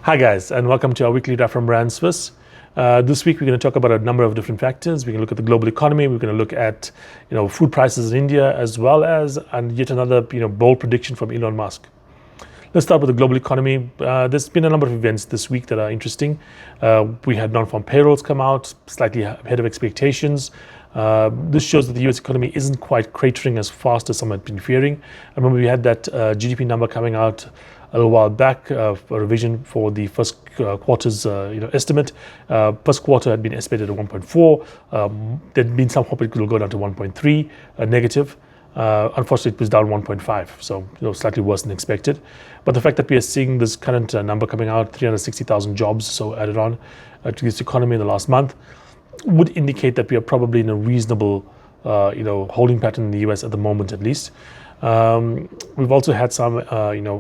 Hi guys, and welcome to our weekly wrap from Brand Swiss. This week we're going to talk about a number of different factors. We're going to look at the global economy. We're going to look at food prices in India, as well as yet another bold prediction from Elon Musk. Let's start with the global economy. There's been a number of events this week that are interesting. We had non-farm payrolls come out, slightly ahead of expectations. This shows that the US economy isn't quite cratering as fast as some had been fearing. I remember we had that GDP number coming out a little while back, a revision for the first quarter's estimate. First quarter had been estimated at 1.4. There'd been some hope it could go down to 1.3 negative. Unfortunately, it was down 1.5, so slightly worse than expected. But the fact that we are seeing this current number coming out, 360,000 jobs so added on to this economy in the last month, would indicate that we are probably in a reasonable holding pattern in the US at the moment, at least. We've also had some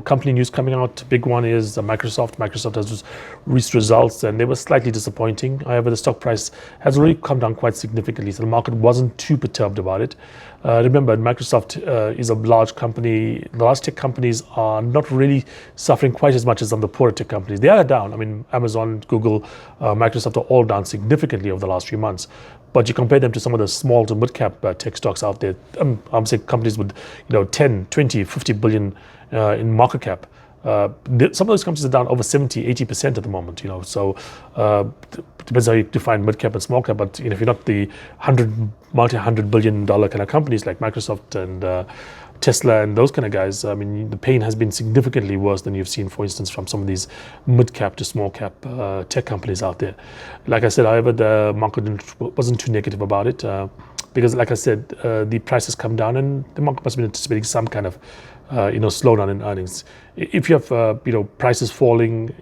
company news coming out. Big one is Microsoft. Microsoft has released results and they were slightly disappointing. However, the stock price has already come down quite significantly, so the market wasn't too perturbed about it. Remember, Microsoft is a large company. The large tech companies are not really suffering quite as much as some of the poorer tech companies. They are down. I mean, Amazon, Google, Microsoft are all down significantly over the last few months. But you compare them to some of the small to mid-cap tech stocks out there, I'm saying companies with 10, 20, 50 billion in market cap. Some of those companies are down over 70, 80% at the moment, so depends how you define mid-cap and small cap, but if you're not the multi-$100 billion kind of companies like Microsoft and Tesla and those kind of guys, I mean, the pain has been significantly worse than you've seen, for instance, from some of these mid-cap to small-cap tech companies out there. Like I said, however, the market wasn't too negative about it because, like I said, the prices come down and the market must have been anticipating some kind of slowdown in earnings. If you have prices falling,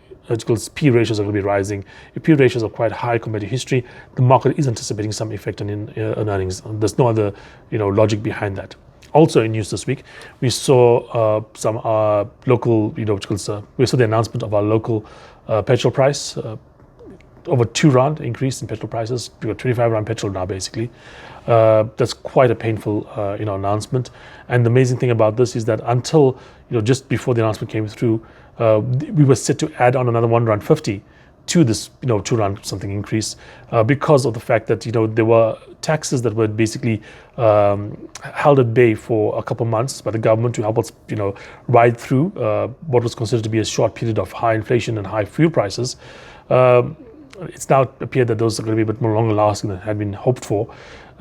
P ratios are going to be rising. If P ratios are quite high compared to history, the market is anticipating some effect on earnings. There's no other logic behind that. Also in news this week, we saw some local, we saw the announcement of our local petrol price, over 2 rand increase in petrol prices. We got 25 rand petrol now, basically. That's quite a painful, announcement. And the amazing thing about this is that until, just before the announcement came through, we were set to add on another 1.50 rand to this, 2 rand something increase because of the fact that, there were taxes that were basically held at bay for a couple of months by the government to help us, ride through what was considered to be a short period of high inflation and high fuel prices. It's now appeared that those are going to be a bit more longer lasting than had been hoped for.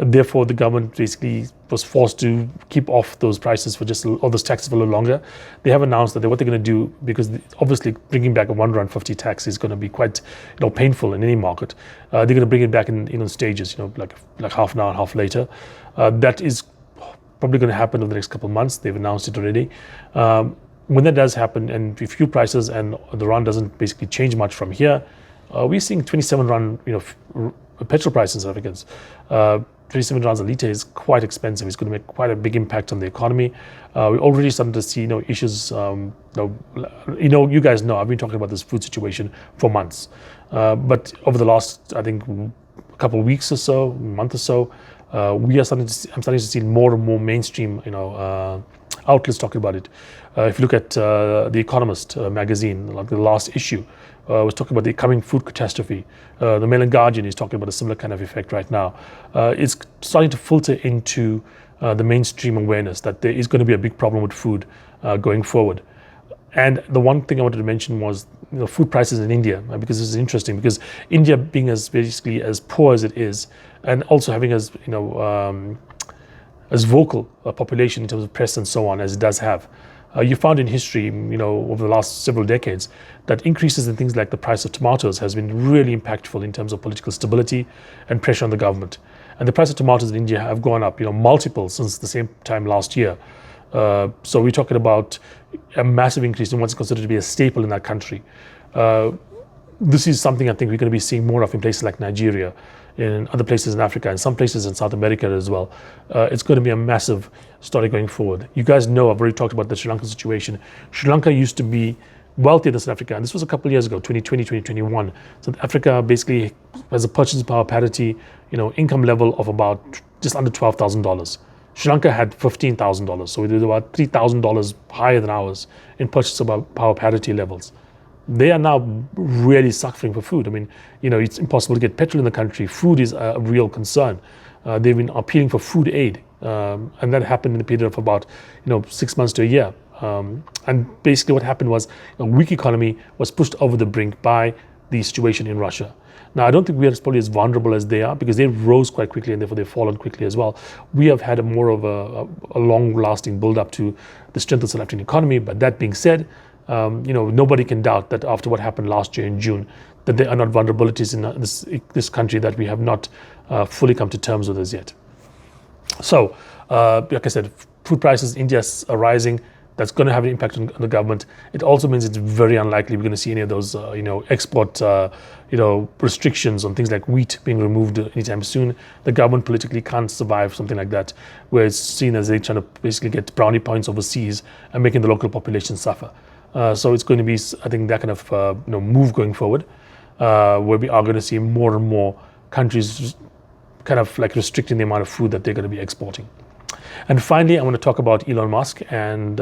Therefore, the government basically was forced to keep off those prices for all those taxes for a little longer. They have announced that what they're going to do, because obviously bringing back a 1.50 rand tax is going to be quite painful in any market. They're going to bring it back in stages, like half an hour and half later. That is probably going to happen over the next couple of months. They've announced it already. When that does happen, and if fuel prices and the rand doesn't basically change much from here, we're seeing 27 rand, petrol price in South Africans. 27 rands a litre is quite expensive. It's going to make quite a big impact on the economy. We're already starting to see, issues. You guys know I've been talking about this food situation for months, but over the last, I think, a couple of weeks or so, month or so, I'm starting to see more and more mainstream, outlets talking about it. If you look at The Economist magazine, like the last issue, was talking about the coming food catastrophe. The Mail and Guardian is talking about a similar kind of effect right now. It's starting to filter into the mainstream awareness that there is going to be a big problem with food going forward. And the one thing I wanted to mention was food prices in India, because this is interesting, because India being as basically as poor as it is, and also having as vocal a population in terms of press and so on as it does have. You found in history, over the last several decades, that increases in things like the price of tomatoes has been really impactful in terms of political stability and pressure on the government. And the price of tomatoes in India have gone up, multiple since the same time last year. So we're talking about a massive increase in what's considered to be a staple in that country. This is something I think we're going to be seeing more of in places like Nigeria, in other places in Africa, and some places in South America as well. It's going to be a massive story going forward. You guys know I've already talked about the Sri Lankan situation. Sri Lanka used to be wealthier than South Africa, and this was a couple of years ago, 2020, 2021. South Africa basically has a purchasing power parity, income level of about just under $12,000. Sri Lanka had $15,000, so we did about $3,000 higher than ours in purchasing power parity levels. they are now really suffering for food. I mean, it's impossible to get petrol in the country. Food is a real concern. They've been appealing for food aid, and that happened in the period of about 6 months to a year. And basically what happened was a weak economy was pushed over the brink by the situation in Russia. Now, I don't think we are probably as vulnerable as they are, because they rose quite quickly and therefore they've fallen quickly as well. We have had more of a long-lasting build-up to the strength of the South African economy. But that being said, nobody can doubt that after what happened last year in June, that there are not vulnerabilities in this country that we have not fully come to terms with as yet. So, like I said, food prices in India are rising. That's going to have an impact on the government. It also means it's very unlikely we're going to see any of those, export, restrictions on things like wheat being removed anytime soon. The government politically can't survive something like that, where it's seen as they're trying to basically get brownie points overseas and making the local population suffer. So it's going to be, I think, that kind of move going forward, where we are going to see more and more countries kind of like restricting the amount of food that they're going to be exporting. And finally, I want to talk about Elon Musk and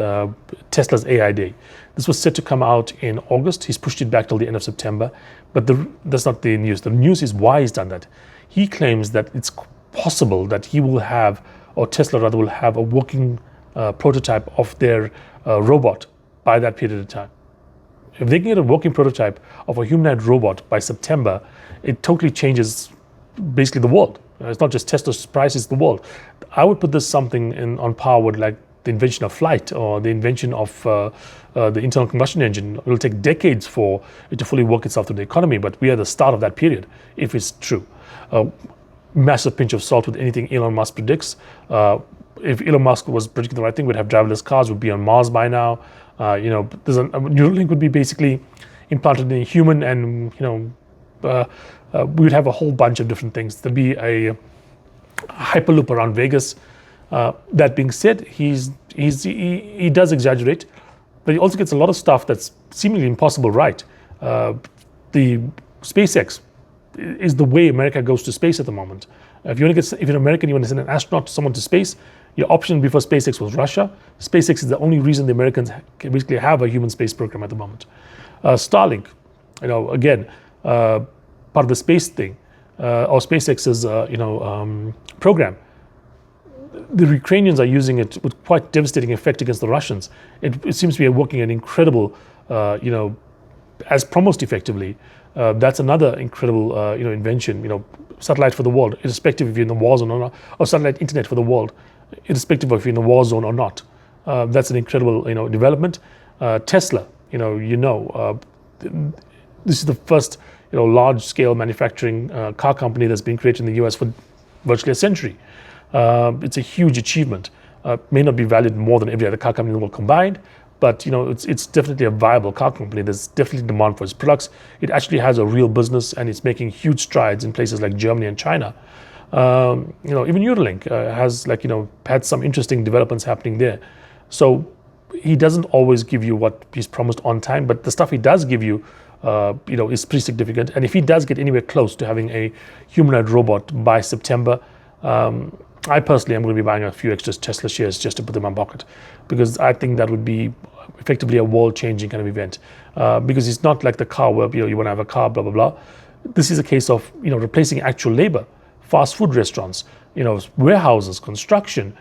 Tesla's AI Day. This was set to come out in August. He's pushed it back till the end of September. But that's not the news. The news is why he's done that. He claims that it's possible that he will have, or Tesla rather, will have a working prototype of their robot by that period of time. If they can get a working prototype of a humanoid robot by September, it totally changes basically the world. It's not just Tesla's price, it's the world. I would put this something on par with like the invention of flight or the invention of the internal combustion engine. It will take decades for it to fully work itself through the economy, but we are at the start of that period, if it's true. Massive pinch of salt with anything Elon Musk predicts. If Elon Musk was predicting the right thing, we'd have driverless cars, we'd be on Mars by now. There's a Neuralink would be basically implanted in a human, and we would have a whole bunch of different things. There'd be a hyperloop around Vegas. That being said, he does exaggerate, but he also gets a lot of stuff that's seemingly impossible right. The SpaceX is the way America goes to space at the moment. If you're an American, you want to send an astronaut, someone to space, your option before SpaceX was Russia. SpaceX is the only reason the Americans can basically have a human space program at the moment. Starlink, again, part of the space thing, or SpaceX's, program. The Ukrainians are using it with quite devastating effect against the Russians. It seems to be working an incredible, as promised effectively. That's another incredible, invention. Satellite for the world, irrespective if you're in the war zone or not, or satellite internet for the world, irrespective of if you're in the war zone or not. That's an incredible, development. Tesla, this is the first, large-scale manufacturing car company that's been created in the US for virtually a century. It's a huge achievement. May not be valued more than every other car company in the world combined, but it's definitely a viable car company. There's definitely demand for its products. It actually has a real business, and it's making huge strides in places like Germany and China. Even Neuralink has had some interesting developments happening there. So he doesn't always give you what he's promised on time, but the stuff he does give you, is pretty significant. And if he does get anywhere close to having a humanoid robot by September, I personally am going to be buying a few extra Tesla shares just to put them in my pocket, because I think that would be effectively a world-changing kind of event. Because it's not like the car where you want to have a car, blah, blah, blah. This is a case of replacing actual labor, fast food restaurants, warehouses, construction,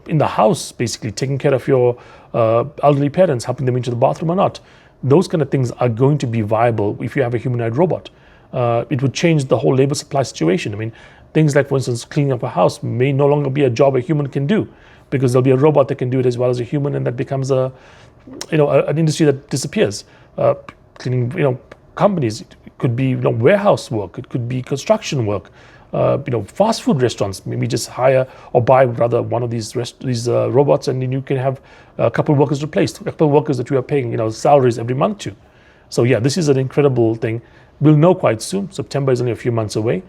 in the house, basically taking care of your elderly parents, helping them into the bathroom or not. Those kind of things are going to be viable if you have a humanoid robot. It would change the whole labor supply situation. I mean, things like, for instance, cleaning up a house may no longer be a job a human can do, because there'll be a robot that can do it as well as a human, and that becomes an industry that disappears. Cleaning, companies, it could be warehouse work, it could be construction work. Fast food restaurants, maybe just hire or buy rather one of these robots, and then you can have a couple of workers replaced, a couple of workers that you are paying salaries every month to. So yeah, this is an incredible thing. We'll know quite soon. September is only a few months away.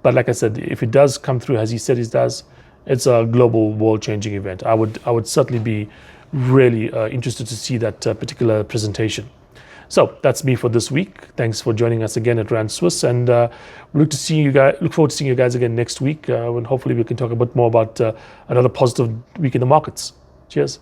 But like I said, if it does come through as he said it does, it's a global world-changing event. I would certainly be really interested to see that particular presentation. So that's me for this week. Thanks for joining us again at Rand Swiss, and we look forward to seeing you guys again next week, when hopefully we can talk a bit more about another positive week in the markets. Cheers.